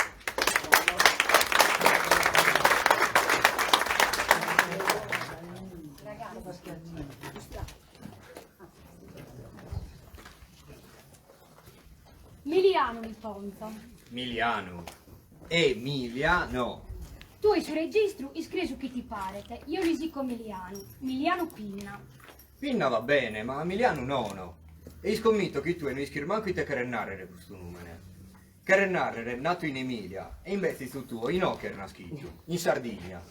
Miliano mi conto.
Miliano. Emiliano.
Tu hai sul registro iscritto su chi ti pare, io li dico Miliano Pinna.
Pinna va bene, ma Emiliano no. E scommetto che tu non iscrivi manco te Carennarre questo nome. Carennarre è nato in Emilia e invece tu in Occher naschicchio, in Sardegna.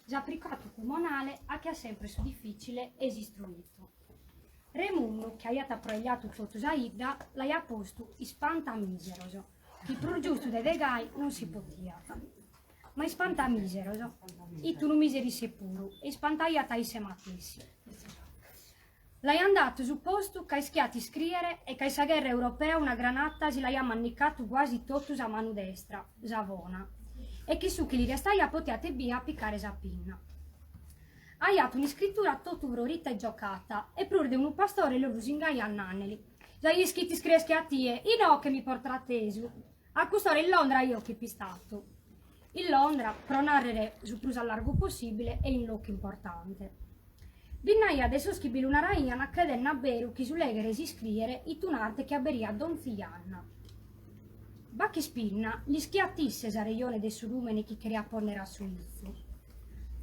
Già applicato comunale a che ha sempre su difficile esistruito. Remunno che ha approiato tutto Zaida l'ha posto in spanta miseroso, che pro giusto dei vegai non si potia. Ma in spanta miseroso, e tu non miseri sicuro, e spantaiata i sematessi. L'hai andato sul posto che hai schiati scrivere e che sa guerra europea una granata si l'hai ammannicato quasi tutto a mano destra, Savona, e che su che li restai a potiate via a piccare Sapinna. Hai dato un'iscrittura tutto vrorita e giocata, e pur di un pastore lo rusingai a nanneli. Già gli scritti screschi a tie, i no che mi porterà tesu. A custore in Londra io che pistato. In Londra, pro narrere su plus a largo possibile e in loco importante. Binnai adesso schibile una raina credendo a beru che su leghere si scrivere i tunarte che aberia donzianna. Bacchi spinna gli schiattisse sareione dei surumeni che queria ponere su izzo.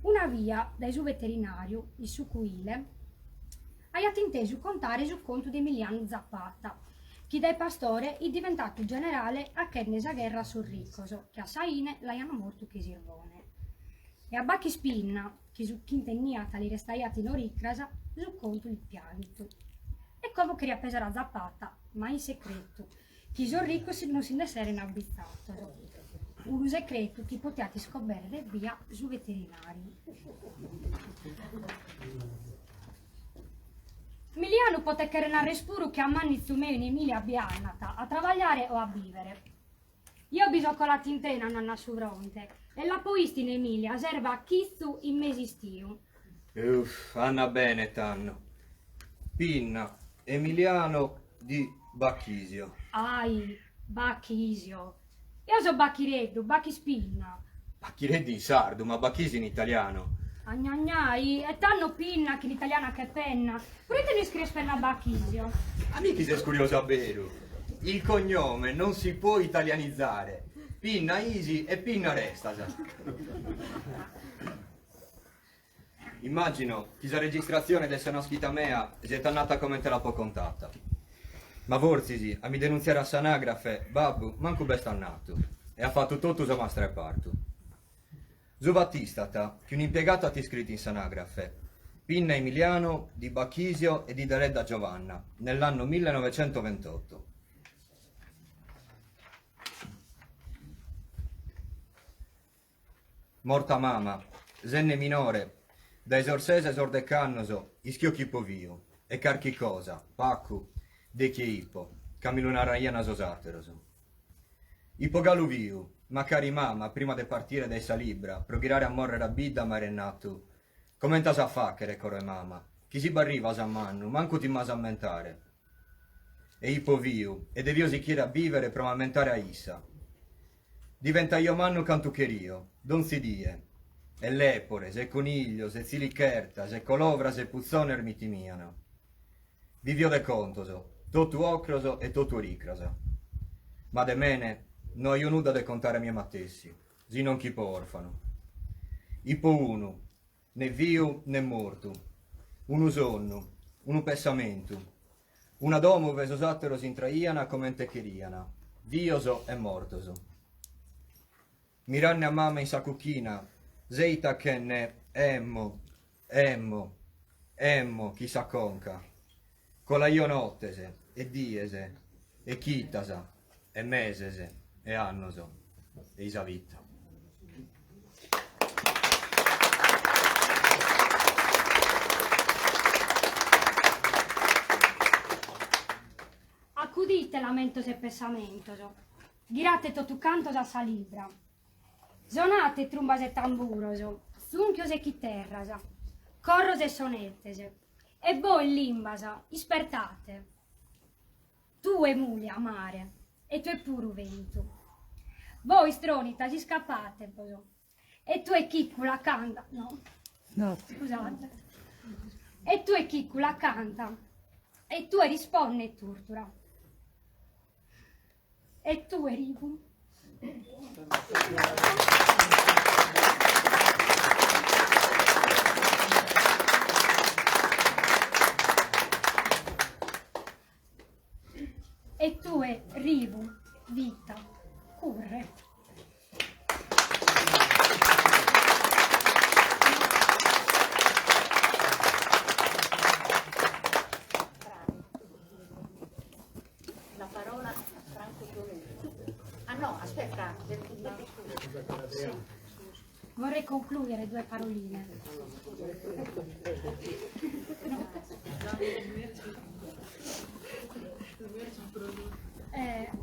Una via dai su veterinario, il su cuile, hai attinteso contare sul conto di Emiliano Zapata, che dai pastore è diventato generale a Chernesa guerra sul Ricoso, che a Saine l'hanno morto che Sirvone. E a Bacchi Spinna, che su quintenniata li restaiati non ricrasa, su conto il pianto. E come queria pesare a zappata, ma in segreto, chi sono ricco non si ne essere inabizzato. Un segreto che potete scoprire via su veterinario. Emiliano poté renare spuro che a manni zumeo in Emilia biannata, a travagliare o a vivere. Io ho bisogno con la tintena nanna su fronte, e la poisti in Emilia serva a chizzu in mesi stiu.
Uff, Anna bene tanno. Pinna, Emiliano di Bacchisio.
Ai, Bacchisio. Io so Bacchireddu, Bacchi Spinna.
Bacchireddi in sardo, ma Bacchisi in italiano.
Agnagnai, e tanno Pinna che l'italiana che penna. Pure te ne scrivi per una Bacchisio.
Amici sei curioso a vero. Il cognome non si può italianizzare. Pinna isi e Pinna restasa. Immagino che la registrazione del seno scritta mea sia tornata come te la può contata. Ma vorzisi a mi denunziare a s'anagrafe, babbu, manco bestannato. E ha fatto tutto usa mastra e parto. Zu Battistata, che un impiegato ha ti scritto in s'anagrafe, Pinna Emiliano di Bacchisio e di Deredda Giovanna, nell'anno 1928. Morta mamma, zenne minore, da esorsese esordecannoso, ischiocchi povio, e carchi cosa, paccu, de che ippo, camiluna raiana sosateroso. Ippo galuviu, ma cari mamma, prima de partire dai salibra, progirare a morrere a bidda marenatu, commenta sa facere, core mamma, chi si barriva a mannu, manco ti mas a mentare. E ippo viu, e devio si chiede a vivere pro ammentare a issa. Diventa io mannu cantucherio, don si die, e lepore, se coniglio, se zilicherta, se colovra, se puzzone ermitimiano. Vivio de contoso, totu ocroso e totu ricrasa. Ma de mene, no io nuda de contare mie mattessi, si non chi po orfano. Ippo unu, né viu né mortu, unu sonnu, unu pensamentu, una domo ve sosatteros intraiana commente cheriana, vioso e mortoso. Miranne a mamma in sa cucchina, zeita che ne emmo, chi sa conca, con la io nottese, e diese, e chitasa, e mesese, e annoso, e isavitta.
Accudite lamento se pessamento, girate totu canto da salibra. Zonate trumbas e tamburoso, zunchios e chiterrasa, corros e sonettese, e voi limbasa, ispertate. Tu e muli a mare, e tu e puru vento. Voi stronita si scappate, poso. E tu e chiccula canta, no, scusate. E tu e chiccula canta, e tu e risponde e tortura. E tu e rigu. E tu è rivu, vita, curre.
La parola a Franco Giolini. Ah no, aspetta, sì.
Vorrei concludere due paroline.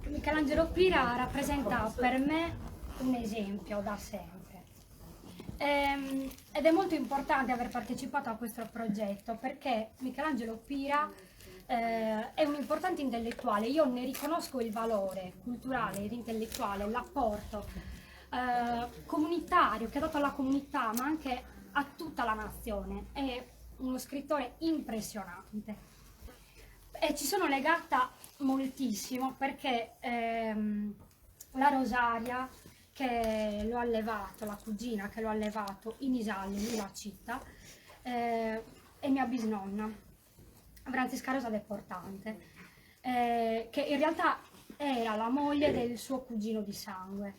Michelangelo Pira rappresenta per me un esempio da sempre. Ed è molto importante aver partecipato a questo progetto perché Michelangelo Pira è un importante intellettuale. Io ne riconosco il valore culturale ed intellettuale, l'apporto comunitario che ha dato alla comunità ma anche a tutta la nazione. È uno scrittore impressionante e ci sono legata moltissimo perché la Rosaria che lo ha allevato, la cugina che lo ha allevato in Isalli, nella città, è mia bisnonna, Francisca Rosa del Portante, che in realtà era la moglie del suo cugino di sangue.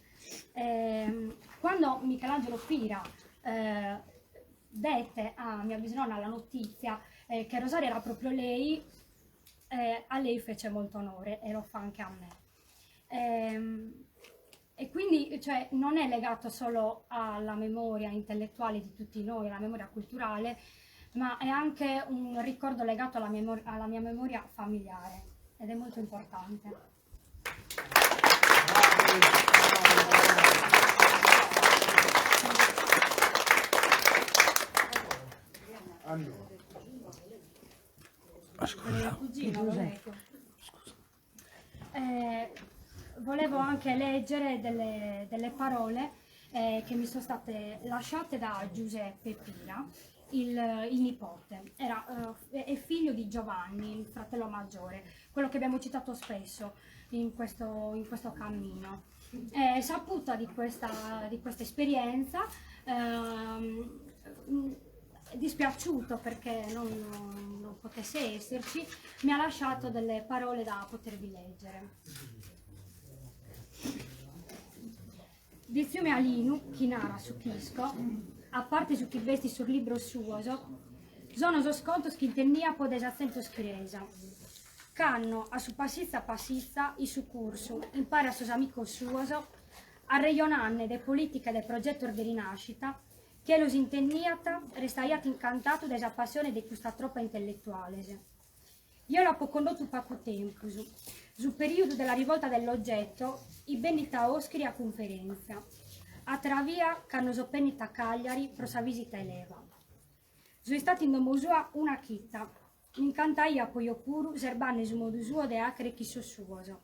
Quando Michelangelo Pira dette a mia bisnonna la notizia che Rosaria era proprio lei, a lei fece molto onore e lo fa anche a me. E quindi cioè, non è legato solo alla memoria intellettuale di tutti noi, alla memoria culturale, ma è anche un ricordo legato alla mia memoria familiare ed è molto importante. Volevo anche leggere delle parole che mi sono state lasciate da Giuseppe Pira, il nipote. È figlio di Giovanni, il fratello maggiore, quello che abbiamo citato spesso in questo cammino. Saputa di questa esperienza, dispiaciuto perché non potesse esserci, mi ha lasciato delle parole da potervi leggere. Di fiume Alinu, chi narra su Chisco, a parte su chi vesti sul libro suoso, sono so sconto che intenia può desaccento scriesa. Canno a su passizza i su curso, impara a sus amicos suoso, a reionanne de politica del progetto di rinascita, che los intenniata restaiat incantato della passione di questa troppa intellettuale. Io l'ho condotto poco tempo, sul periodo della rivolta dell'oggetto, i bendita Oscri a conferenza, a travia canno sopennita a Cagliari pro sa visita eleva. Sono stati in domosua una chitta, incantaia poi io puru, serbanne su modo suo de acre chi so suoso.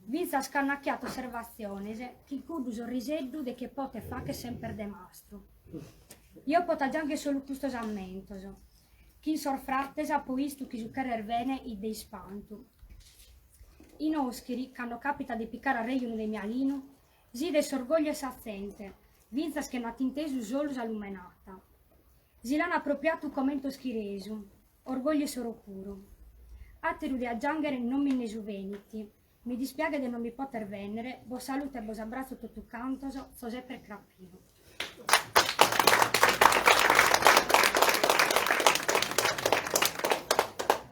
Vinza scannacchiato osservazione, chi cudu sorriseddu de che pote fa che sempre de mastro. Io potagia anche solo custosamente, chi sorfrattesa poi istu chi su carrer vene i dei spantu. In oschiri, quando capita di piccare a reiuno dei mialino, si de sorgoglio e sazzente, vinza che non attintesu solo allumenata. Si l'hanno appropriato commento schiresu, orgoglio sorocuro. Atteru di aggiangere non mi ne suveniti, mi dispiace di non mi poter venere, bo salute e bo abbraccio tutto cantoso, so sempre crappino.